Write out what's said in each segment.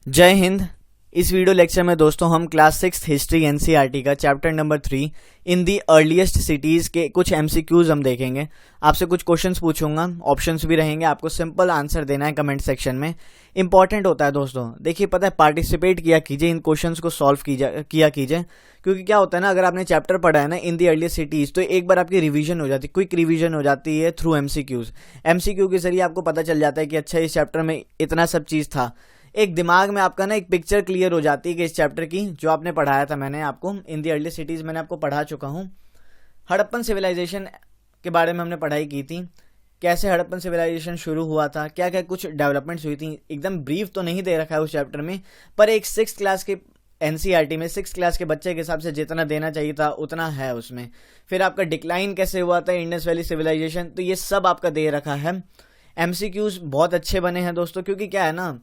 जय हिंद। इस video lecture में दोस्तों हम क्लास 6 हिस्ट्री एनसीईआरटी का chapter number 3 in the earliest cities के कुछ एमसीक्यूज हम देखेंगे। आपसे कुछ क्वेश्चंस पूछूंगा, ऑप्शंस भी रहेंगे, आपको सिंपल आंसर देना है कमेंट सेक्शन में। इंपॉर्टेंट होता है दोस्तों, देखिए पता है, पार्टिसिपेट किया कीजिए, इन क्वेश्चंस को सॉल्व किया कीजिए, क्योंकि क्या होता है ना, अगर आपने चैप्टर पढ़ा है ना इन दी अर्लीस्ट सिटीज़, तो एक बार आपकी रिवीजन हो जाती है, क्विक रिवीजन हो जाती है थ्रू एमसीक्यूज। एमसीक्यू के जरिए आपको पता चल जाता है कि अच्छा इस चैप्टर में इतना सब चीज़ था। एक दिमाग में आपका ना एक पिक्चर क्लियर हो जाती है कि इस चैप्टर की, जो आपने पढ़ाया था, मैंने आपको इन दी अर्ली सिटीज़ मैंने आपको पढ़ा चुका हूँ। हड़प्पन सिविलाइजेशन के बारे में हमने पढ़ाई की थी, कैसे हड़प्पन सिविलाइजेशन शुरू हुआ था, क्या क्या कुछ डेवलपमेंट्स हुई थी। एकदम ब्रीफ तो नहीं दे रखा है उस चैप्टर में, पर एक 6th क्लास के एनसीईआरटी में 6th क्लास के बच्चे के हिसाब से जितना देना चाहिए था उतना है उसमें। फिर आपका डिक्लाइन कैसे हुआ था, इंडस वैली सिविलाइजेशन, तो ये सब आपका दे रखा है। एमसीक्यूज बहुत अच्छे बने हैं दोस्तों, क्योंकि क्या है ना,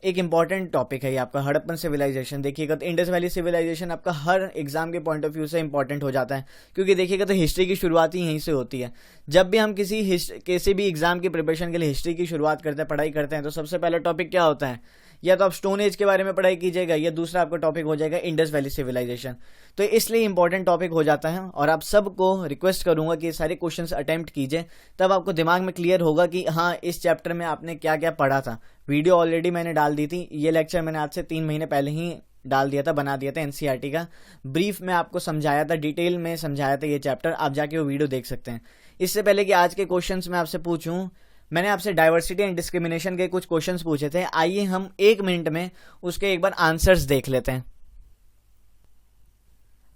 एक इंपॉर्टेंट टॉपिक है ये आपका हड़प्पन सिविलाइजेशन। देखिएगा तो इंडस वैली सिविलाइजेशन आपका हर एग्जाम के पॉइंट ऑफ व्यू से इंपॉर्टेंट हो जाता है, क्योंकि देखिएगा तो हिस्ट्री की शुरुआत ही यहीं से होती है। जब भी हम किसी भी एग्जाम की प्रिपरेशन के लिए हिस्ट्री की शुरुआत करते हैं, पढ़ाई करते हैं, तो सबसे पहला टॉपिक क्या होता है, या तो आप स्टोन एज के बारे में पढ़ाई कीजिएगा, या दूसरा आपका टॉपिक हो जाएगा इंडस वैली सिविलाइजेशन। तो इसलिए इंपॉर्टेंट टॉपिक हो जाता है, और आप सबको रिक्वेस्ट करूंगा कि सारे क्वेश्चंस अटेम्प्ट कीजिए, तब आपको दिमाग में क्लियर होगा कि हाँ इस चैप्टर में आपने क्या क्या पढ़ा था। वीडियो ऑलरेडी मैंने डाल दी थी, ये लेक्चर मैंने आज से 3 महीने पहले ही डाल दिया था, बना दिया था एनसीईआरटी का। ब्रीफ में आपको समझाया था, डिटेल में समझाया था ये चैप्टर, आप जाके वो वीडियो देख सकते हैं। इससे पहले कि आज के क्वेश्चंस मैं आपसे पूछूं, मैंने आपसे डाइवर्सिटी एंड डिस्क्रिमिनेशन के कुछ क्वेश्चंस पूछे थे। आइए हम 1 मिनट में उसके एक बार आंसर्स देख लेते हैं।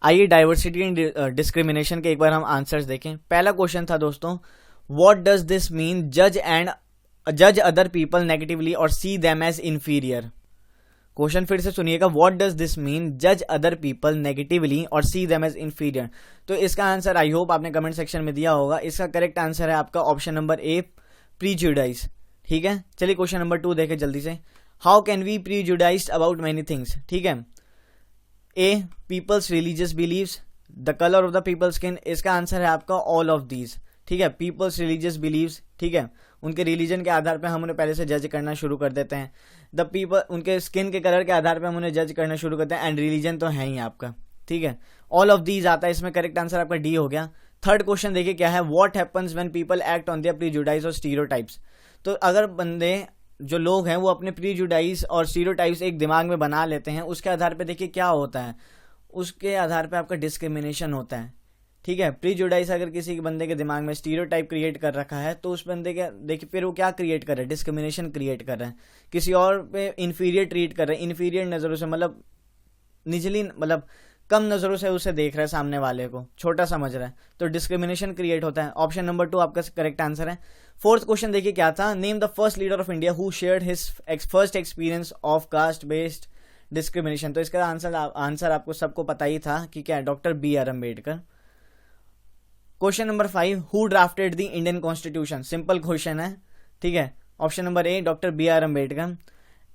आइए डाइवर्सिटी एंड डिस्क्रिमिनेशन के एक बार हम आंसर्स देखें। पहला क्वेश्चन था दोस्तों, व्हाट डज दिस मीन जज अदर पीपल नेगेटिवली और see them as inferior. Question फिर से सुनिएगा, व्हाट डज दिस मीन जज अदर पीपल नेगेटिवली और सी देम एज इंफीरियर। तो इसका आंसर आई होप आपने कमेंट सेक्शन में दिया होगा। इसका करेक्ट आंसर है आपका ऑप्शन नंबर ए, प्रीजुडाइज। ठीक है, चलिए क्वेश्चन नंबर 2 देखें जल्दी से। How can we prejudice about many things. ठीक है, a people's religious believes, the colour of the people's skin, इसका आंसर है आपका ऑल ऑफ दीज। ठीक है, पीपल्स रिलीजियस बिलीव्स, ठीक है, उनके रिलीजन के आधार पे हम उन्हें पहले से जज करना शुरू कर देते हैं। द पीपल, उनके स्किन के कलर के आधार पे हम उन्हें जज करना शुरू करते हैं, एंड रिलीजन तो है ही आपका। ठीक है, ऑल ऑफ दीज आता है इसमें, करेक्ट आंसर आपका डी हो गया। थर्ड क्वेश्चन देखिए क्या है, what happens when people act on their prejudice और स्टीरियोटाइप्स। तो अगर बंदे, जो लोग हैं, वो अपने प्रीजुडाइज और स्टीरियोटाइप्स एक दिमाग में बना लेते हैं, उसके आधार पे देखिए क्या होता है, उसके आधार पे आपका डिस्क्रिमिनेशन होता है। ठीक है, प्रीजुडाइज अगर किसी के बंदे के दिमाग में स्टीरियोटाइप क्रिएट कर रखा है, तो उस बंदे के देखिए फिर वो क्या क्रिएट कर रहा है, डिस्क्रिमिनेशन क्रिएट कर रहा है, किसी और पे इन्फीरियर ट्रीट कर रहा है, इन्फीरियर नजरों से, मतलब निचली, मतलब कम नजरों से उसे देख रहा है, सामने वाले को छोटा समझ रहा है, तो डिस्क्रिमिनेशन क्रिएट होता है। ऑप्शन नंबर 2 आपका करेक्ट आंसर है। फोर्थ क्वेश्चन देखिए क्या था, name the first leader of India who shared his first experience of caste based discrimination. तो इसका आंसर आपको सबको पता ही था कि क्या है, doctor B.R. Ambedkar. Question number 5, who drafted the Indian constitution. Simple question है, ठीक है, option number A, doctor B.R. Ambedkar.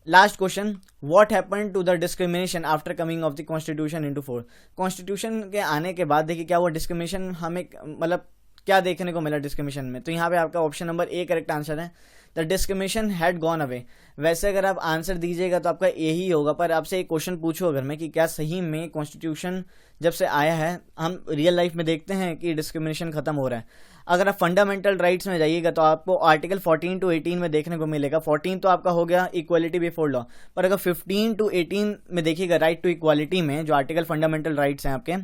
Last question, what happened to the discrimination after coming of the constitution into force. Constitution के आने के बाद देखिए क्या हुआ, डिस्क्रिमिनेशन हमें, मतलब क्या देखने को मिला डिस्क्रिमिनेशन में। तो यहाँ पे आपका option number A correct answer है, the discrimination had gone away. वैसे अगर आप आंसर दीजिएगा तो आपका ए ही होगा, पर आपसे एक क्वेश्चन पूछो अगर मैं कि क्या सही में कॉन्स्टिट्यूशन जब से आया है, हम रियल लाइफ में देखते हैं कि डिस्क्रिमिनेशन खत्म हो रहा है। अगर आप फंडामेंटल राइट्स में जाइएगा तो आपको आर्टिकल 14 to 18 में देखने को मिलेगा। 14 तो आपका हो गया इक्वालिटी बिफोर लॉ, पर अगर 15 to 18 में देखिएगा राइट टू इक्वालिटी में, जो आर्टिकल फंडामेंटल राइट्स हैं आपके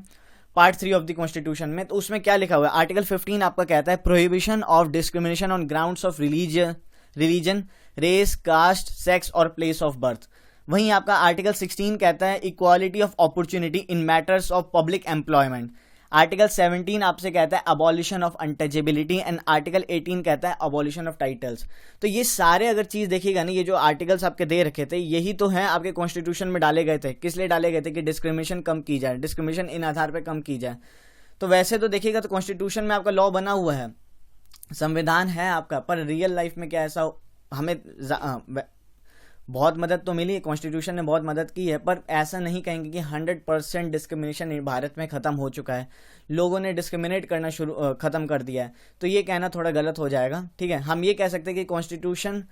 पार्ट 3 ऑफ द कॉन्स्टिट्यूशन में, तो उसमें क्या लिखा हुआ है, आर्टिकल 15 आपका कहता है prohibition of discrimination on grounds of religion, race, caste, sex और प्लेस ऑफ बर्थ। वहीं आपका आर्टिकल 16 कहता है equality of opportunity in matters of public employment. Article 17 आपसे कहता है abolition of untouchability, and article 18 कहता है अबॉलिशन ऑफ टाइटल्स। तो ये सारे अगर चीज देखिएगा ना, ये जो आर्टिकल्स आपके दे रखे थे, यही तो हैं आपके कॉन्स्टिट्यूशन में डाले गए थे। किस लिए डाले गए थे, कि डिस्क्रिमिनेशन कम की जाए, डिस्क्रिमिनेशन इन आधार पर कम की जाए। तो वैसे तो देखिएगा तो कॉन्स्टिट्यूशन में आपका लॉ बना हुआ है, संविधान है आपका, पर रियल लाइफ में क्या ऐसा हमें बहुत मदद तो मिली है, कॉन्स्टिट्यूशन ने बहुत मदद की है, पर ऐसा नहीं कहेंगे कि 100% डिस्क्रिमिनेशन भारत में खत्म हो चुका है, लोगों ने डिस्क्रिमिनेट करना खत्म कर दिया है। तो ये कहना थोड़ा गलत हो जाएगा। ठीक है, हम ये कह सकते हैं कि कॉन्स्टिट्यूशन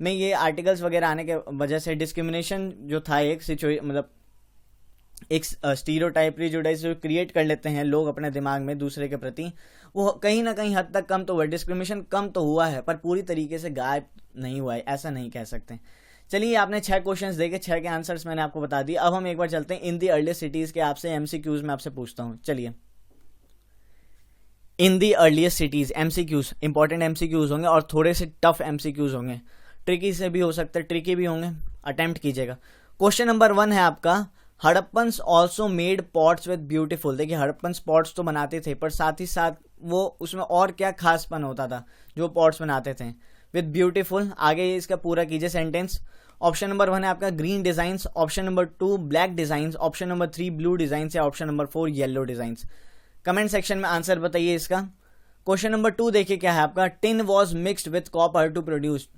में ये आर्टिकल्स वगैरह आने के वजह से डिस्क्रिमिनेशन जो था एक सिचुएशन, मतलब एक स्टीरियोटाइप प्रेजुडिस जो क्रिएट कर लेते हैं लोग अपने दिमाग में दूसरे के प्रति, वो कहीं ना कहीं हद तक कम तो हुआ, डिस्क्रिमिनेशन कम तो हुआ है पर पूरी तरीके से गायब नहीं हुआ है, ऐसा नहीं कह सकते। चलिए आपने 6 क्वेश्चंस देखे, 6 के आंसर्स मैंने आपको बता दिए। अब हम एक बार चलते हैं इन दी अर्लीस्ट सिटीज के आपसे एमसीक्यूज में आपसे पूछता हूँ। चलिए in the earliest cities MCQs, important MCQs होंगे और थोड़े से टफ एमसीक्यूज होंगे, ट्रिकी से भी हो सकते हैं, ट्रिकी भी होंगे, अटेम्प्ट कीजिएगा। क्वेश्चन नंबर 1 है आपका, Harappans also made pots with beautiful. देखिए हड़प्पन्स पॉट्स तो बनाते थे पर साथ ही साथ वो उसमें और क्या खासपन होता था जो पॉट्स बनाते थे, विद ब्यूटीफुल। आगे इसका पूरा कीजिए सेंटेंस। ऑप्शन नंबर 1 है आपका green designs, option number 2 black designs, option number 3 blue designs या option number 4 yellow designs. Comment section में आंसर बताइए इसका। क्वेश्चन नंबर 2 देखिए क्या है आपका, tin was mixed with copper to produce.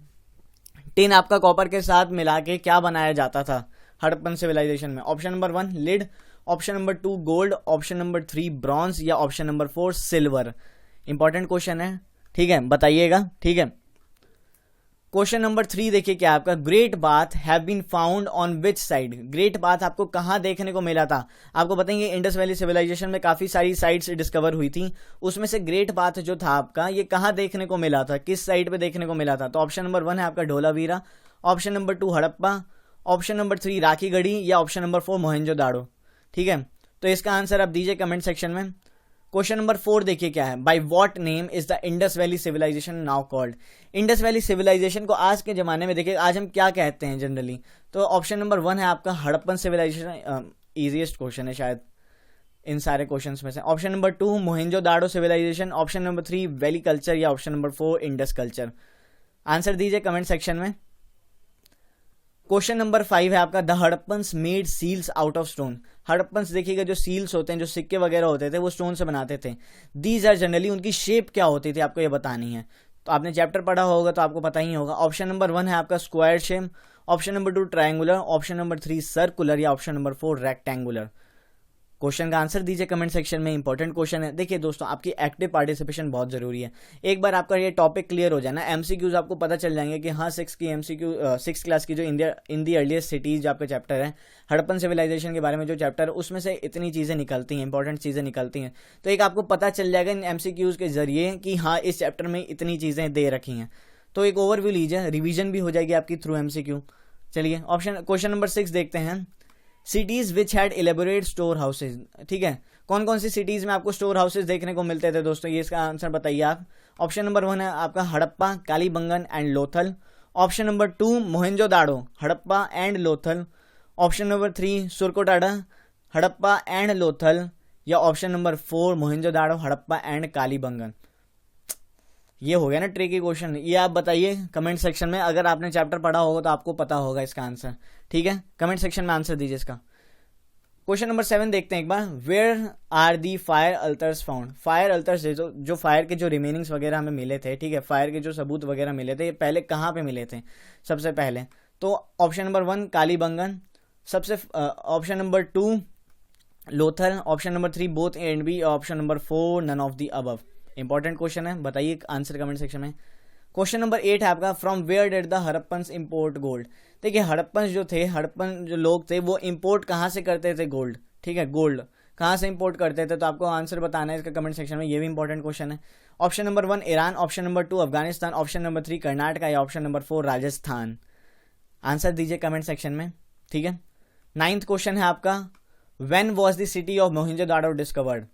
Tin आपका कॉपर के साथ मिला के क्या बनाया जाता था हड़प्पन सिविलाइजेशन में। Option number 1 lead, option number 2 gold, option number 3 bronze या option number 4 silver. Important question है, ठीक है, बताइएगा, ठीक है। क्वेश्चन नंबर 3 देखिए क्या आपका, great bath have been found on which side. Great bath आपको कहां देखने को मिला था, आपको बताएंगे इंडस वैली सिविलाइजेशन में काफी सारी साइट्स डिस्कवर हुई थी, उसमें से ग्रेट बाथ जो था आपका ये कहां देखने को मिला था, किस साइड पे देखने को मिला था। तो ऑप्शन नंबर 1 है आपका Dholavira, option number 2 Harappa, option number 3 Rakhigarhi या ऑप्शन नंबर 4 मोहनजोदाड़ो। ठीक है, तो इसका आंसर आप दीजिए कमेंट सेक्शन में। क्वेश्चन नंबर 4 देखिए क्या है, by what name is the Indus Valley civilisation now called. Indus Valley civilisation को आज के जमाने में देखिए आज हम क्या कहते हैं जनरली, तो ऑप्शन नंबर 1 है आपका हड़प्पन सिविलाइजेशन, इजीएस्ट क्वेश्चन है शायद इन सारे क्वेश्चंस में से। Option number 2 Mohenjodaro civilisation, option number 3 valley culture या option number 4 Indus culture. Answer दीजिए कमेंट सेक्शन में। क्वेश्चन नंबर 5 है आपका, the Harappans made seals out of stone. Harappans देखिएगा जो सील्स होते हैं, जो सिक्के वगैरह होते थे वो स्टोन से बनाते थे। दीज आर जनरली, उनकी शेप क्या होती थी आपको ये बतानी है, तो आपने चैप्टर पढ़ा होगा तो आपको पता ही होगा। ऑप्शन नंबर 1 है आपका square shape, option number 2 triangular, option number 3 circular या ऑप्शन नंबर 4 रेक्टेंगुलर। क्वेश्चन का आंसर दीजिए कमेंट सेक्शन में, इंपॉर्टेंट क्वेश्चन है। देखिए दोस्तों आपकी एक्टिव पार्टिसिपेशन बहुत जरूरी है। एक बार आपका ये टॉपिक क्लियर हो जाए ना, एमसीक्यूज आपको पता चल जाएंगे कि हाँ 6 क्लास की जो इन दी अर्लीस्ट सिटीज जो आपका चैप्टर है हड़प्पन सिविलाइजेशन के बारे में जो चैप्टर है उसमें से इतनी चीजें निकलती हैं, इंपॉर्टेंट चीजें निकलती हैं, तो एक आपको पता चल जाएगा इन एमसीक्यूज के जरिए कि हाँ इस चैप्टर में इतनी चीजें दे रखी हैं, तो एक ओवरव्यू लीजिए, रिवीजन भी हो जाएगी आपकी थ्रू एमसीक्यू। चलिए क्वेश्चन नंबर 6 देखते हैं, cities which had elaborate store houses. ठीक है, कौन कौन सी सिटीज में आपको स्टोर हाउसेज देखने को मिलते थे दोस्तों, ये इसका आंसर बताइए आप। ऑप्शन नंबर 1 है आपका Harappa, Kalibangan and Lothal, option number 2 Mohenjodaro, Harappa and Lothal, option number 3 Surkotada, Harappa and Lothal या option number 4 Mohenjodaro, Harappa and Kalibangan. ये हो गया ना ट्रिकी क्वेश्चन, ये आप बताइए कमेंट सेक्शन में, अगर आपने चैप्टर पढ़ा होगा तो आपको पता होगा इसका आंसर। ठीक है, कमेंट सेक्शन में आंसर दीजिए इसका। क्वेश्चन नंबर 7 देखते हैं एक बार, where are the fire altars found. Fire altars जो फायर के जो रिमेनिंग्स वगैरह हमें मिले थे, ठीक है, फायर के जो सबूत वगैरह मिले थे, ये पहले कहाँ पे मिले थे सबसे पहले, तो ऑप्शन नंबर 1 कालीबंगन, सबसे option number 2 Lothal, option number 3 both A and B, option number 4 none of the above. Important question है, बताइए आंसर कमेंट सेक्शन में। क्वेश्चन नंबर 8 है आपका, from where did the Harappans import gold. देखिए हड़प्पन्स जो थे, हड़प्पन जो लोग थे वो इंपोर्ट कहाँ से करते थे गोल्ड, ठीक है, गोल्ड कहाँ से इंपोर्ट करते थे, तो आपको आंसर बताना है इसका कमेंट सेक्शन में, ये भी इंपॉर्टेंट क्वेश्चन है। Option number 1 Iran, option number 2 Afghanistan, option number 3 Karnataka या ऑप्शन नंबर 4 राजस्थान। आंसर दीजिए कमेंट सेक्शन में, ठीक है। 9th क्वेश्चन है आपका, when was the city of Mohenjodaro discovered.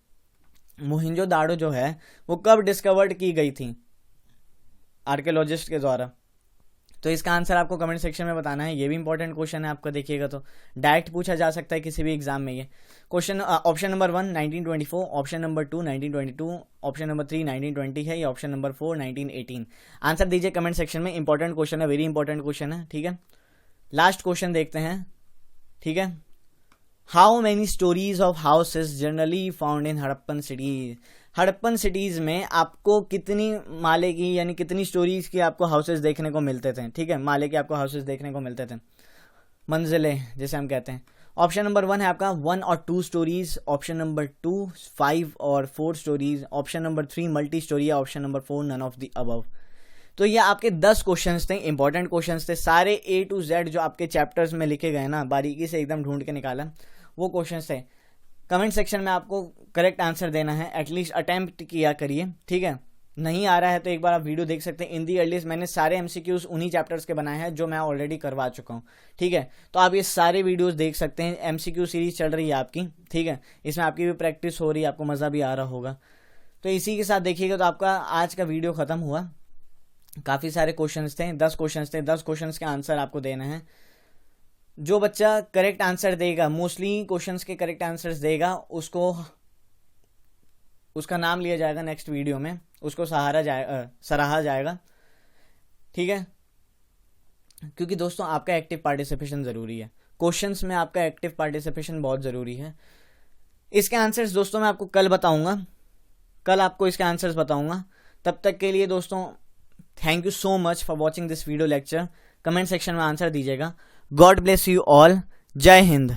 Mohenjodaro जो है वो कब डिस्कवर्ड की गई थी आर्कियोलॉजिस्ट के द्वारा, तो इसका आंसर आपको कमेंट सेक्शन में बताना है। ये भी इंपॉर्टेंट क्वेश्चन है आपका, देखिएगा तो डायरेक्ट पूछा जा सकता है किसी भी एग्जाम में ये question. Option number 1 1924, option number 2 1922, option number 3 1920 है या ऑप्शन नंबर 4 1918। आंसर दीजिए कमेंट सेक्शन में, इंपॉर्टेंट क्वेश्चन है, वेरी इंपॉर्टेंट क्वेश्चन है, ठीक है। लास्ट क्वेश्चन देखते हैं, ठीक है, how many stories of houses generally found in Harappan cities. Harappan cities में आपको कितनी माले की यानी कितनी स्टोरीज की आपको हाउसेज देखने को मिलते थे, ठीक है, माले के आपको हाउसेज देखने को मिलते थे, मंजिलें जैसे हम कहते हैं। ऑप्शन नंबर 1 है आपका 1 और 2 स्टोरीज, ऑप्शन नंबर 2 5 और 4 storeys, option number 3 multi storey, option number 4 none of the above. तो ये आपके 10 क्वेश्चंस थे, इंपॉर्टेंट क्वेश्चंस थे, सारे A to Z जो आपके चैप्टर्स में लिखे गए ना, बारीकी से एकदम ढूंढ के निकाला, वो क्वेश्चंस थे। कमेंट सेक्शन में आपको करेक्ट आंसर देना है, एटलीस्ट अटेम्प्ट किया करिए, ठीक है। नहीं आ रहा है तो एक बार आप वीडियो देख सकते हैं। इन दी अर्लीस्ट मैंने सारे एमसीक्यूज उन्हीं चैप्टर्स के बनाए हैं जो मैं ऑलरेडी करवा चुका हूँ, ठीक है। तो आप ये सारे वीडियोस देख सकते हैं। एमसीक्यू सीरीज चल रही है आपकी, ठीक है, इसमें आपकी भी प्रैक्टिस हो रही है, आपको मज़ा भी आ रहा होगा। तो इसी के साथ देखिएगा तो आपका आज का वीडियो ख़त्म हुआ। काफ़ी सारे क्वेश्चंस थे, 10 क्वेश्चंस थे, 10 क्वेश्चंस के आंसर आपको देना है। जो बच्चा करेक्ट आंसर देगा, मोस्टली क्वेश्चंस के करेक्ट आंसर्स देगा, उसका नाम लिया जाएगा नेक्स्ट वीडियो में, उसको सराहा जाएगा, ठीक है। क्योंकि दोस्तों आपका एक्टिव पार्टिसिपेशन ज़रूरी है, क्वेश्चंस में आपका एक्टिव पार्टिसिपेशन बहुत ज़रूरी है। इसके आंसर्स दोस्तों मैं आपको कल बताऊंगा, कल आपको इसके आंसर्स बताऊंगा। तब तक के लिए दोस्तों thank you so much for watching this video lecture. Comment section में आंसर दीजिएगा। God bless you all. जय हिंद।